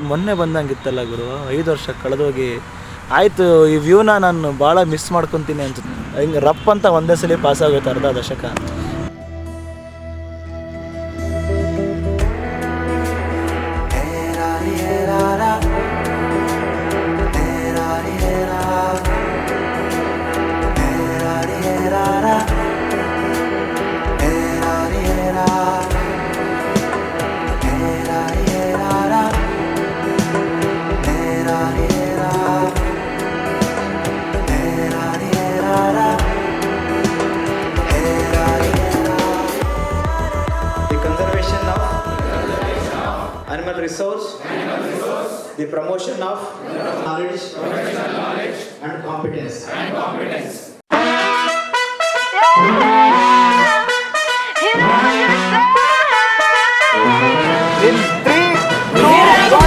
ಮೊನ್ನೆ ಬಂದಂಗಿತ್ತಲ್ಲ ಗುರು, 5 ವರ್ಷ ಕಳೆದೋಗಿ ಆಯಿತು. ಈ ವ್ಯೂನ ನಾನು ಭಾಳ ಮಿಸ್ ಮಾಡ್ಕೊತೀನಿ ಅನ್ಸುತ್ತೆ. ಹಿಂಗೆ ರಪ್ ಅಂತ ಒಂದೇ ಸಲ ಪಾಸ್ ಆಗೋಯ್ತು ಅರ್ಧ ದಶಕ. Animal resource, the promotion of knowledge and competence. In 3, 2, 1, go!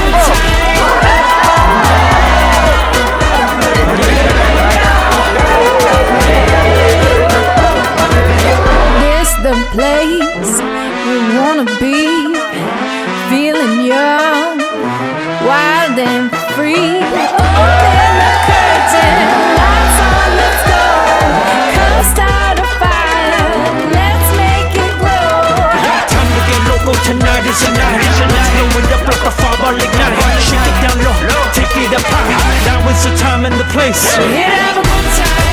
This the place we wanna be. Feeling young, wild and free. Open the curtain, lights on, let's go. Come start a fire, let's make it glow. Time to get local, tonight is a night. Let's blow it up like a fireball ignite. Shake it down low, take it up high. Now is the time and the place. We're here to have a good time.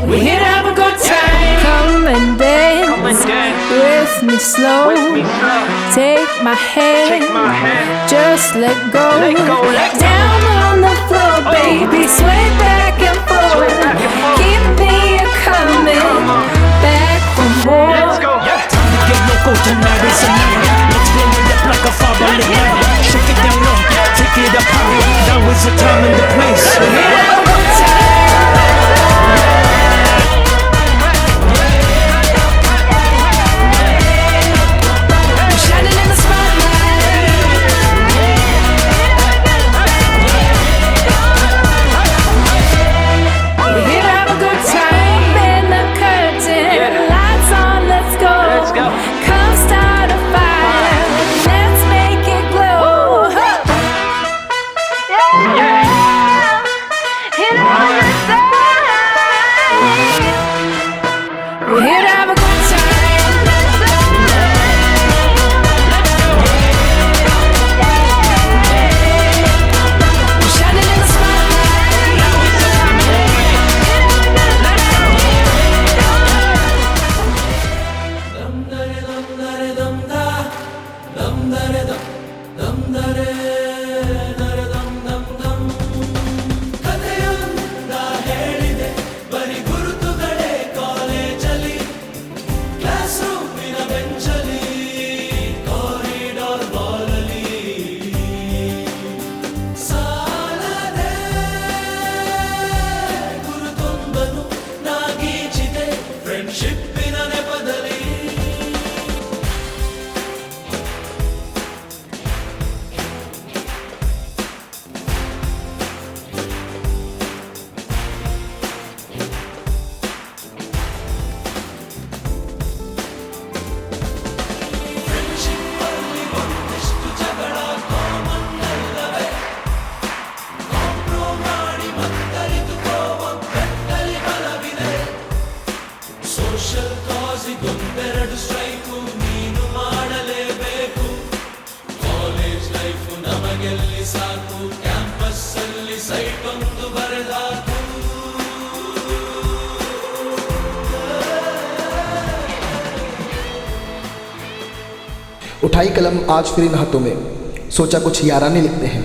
We're here to have a good time. Come and dance with me slow. Take my hand, just let go. Down on the floor, baby, sway back and forth. Keep me coming back for more. Time to get local, tonight is a night. Let's blow it up like a fireball ignite. Shake it down low, take it up high. Now is the time and the place. We're here to have a good time. We're here to have a good time. We're shining in the spotlight. उठाई कलम आज फिर इन हाथों में, सोचा कुछ याराने लिखते हैं।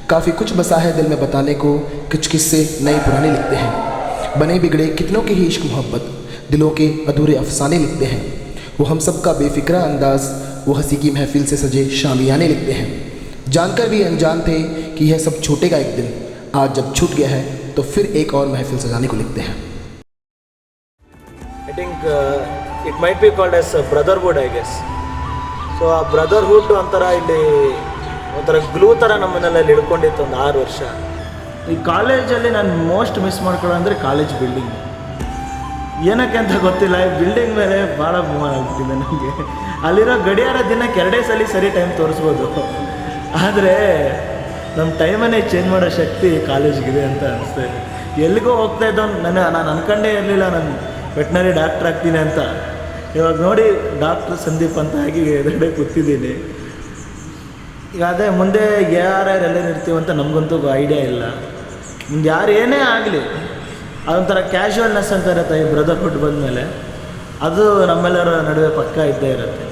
काफ़ी कुछ बसा है दिल में बताने को, कुछ किस्से नए पुराने लिखते हैं। बने बिगड़े कितनों की ही इश्क मोहब्बत, दिलों के अधूरे अफसाने लिखते हैं। वो हम सब का बेफिक्रा अंदाज, वो हंसी की महफिल से सजे शामियाने लिखते हैं। जानकर भी अनजान थे कि यह सब छूटेगा एक दिन, आज जब छूट गया है तो फिर एक और महफिल सजाने को लिखते हैं। I think it might be called as brotherhood, I guess. So ಆ ಬ್ರದರ್ಹುಡ್ ಒಂಥರ ಇಲ್ಲಿ ಒಂಥರ ಗ್ಲೂ ಥರ ನಮ್ಮನ್ನೆಲ್ಲ ಹಿಡ್ಕೊಂಡಿತ್ತು ಒಂದು 6 ವರ್ಷ. ಈ ಕಾಲೇಜಲ್ಲಿ ನಾನು ಮೋಸ್ಟ್ ಮಿಸ್ ಮಾಡ್ಕೊಳ್ಳೋ ಅಂದರೆ ಕಾಲೇಜ್ ಬಿಲ್ಡಿಂಗ್. ಏನಕ್ಕೆ ಅಂತ ಗೊತ್ತಿಲ್ಲ, ಈ ಬಿಲ್ಡಿಂಗ್ ಮೇಲೆ ಭಾಳ ಮೂವ್ ಆಗ್ಬಿಟ್ಟಿದೆ ನನಗೆ. ಅಲ್ಲಿರೋ ಗಡಿಯಾರ ದಿನಕ್ಕೆ 2 ಸಲ ಸರಿ ಟೈಮ್ ತೋರಿಸ್ಬೋದು, ಆದರೆ ನಮ್ಮ ಟೈಮನ್ನೇ ಚೇಂಜ್ ಮಾಡೋ ಶಕ್ತಿ ಕಾಲೇಜ್ಗಿದೆ ಅಂತ ಅನಿಸ್ತಾ ಇದೆ. ಎಲ್ಲಿಗೋ ಹೋಗ್ತಾ ಇದ್ದವನು ನಾನು ಅನ್ಕೊಂಡೇ ಇರಲಿಲ್ಲ ನಾನು ವೆಟ್ನರಿ ಡಾಕ್ಟ್ರ್ ಆಗ್ತೀನಿ ಅಂತ. ಇವಾಗ ನೋಡಿ ಡಾಕ್ಟ್ರ್ ಸಂದೀಪ್ ಅಂತ ಆಗಿ ಎದುರುಗಡೆ ಕೂತಿದ್ದೀನಿ. ಈಗ ಅದೇ ಮುಂದೆ ಯಾರ್ಯಾರು ಎಲ್ಲೇನು ಇರ್ತೀವಂತ ನಮಗಂತೂ ಐಡಿಯಾ ಇಲ್ಲ. ಮುಂದೆ ಯಾರು ಏನೇ ಆಗಲಿ ಅದೊಂಥರ ಕ್ಯಾಶುವಲ್ನೆಸ್ ಅಂತ ಇರುತ್ತೆ ಈ ಬ್ರದರ್ಹುಡ್ ಬಂದಮೇಲೆ, ಅದು ನಮ್ಮೆಲ್ಲರ ನಡುವೆ ಪಕ್ಕ ಇದ್ದೇ ಇರುತ್ತೆ.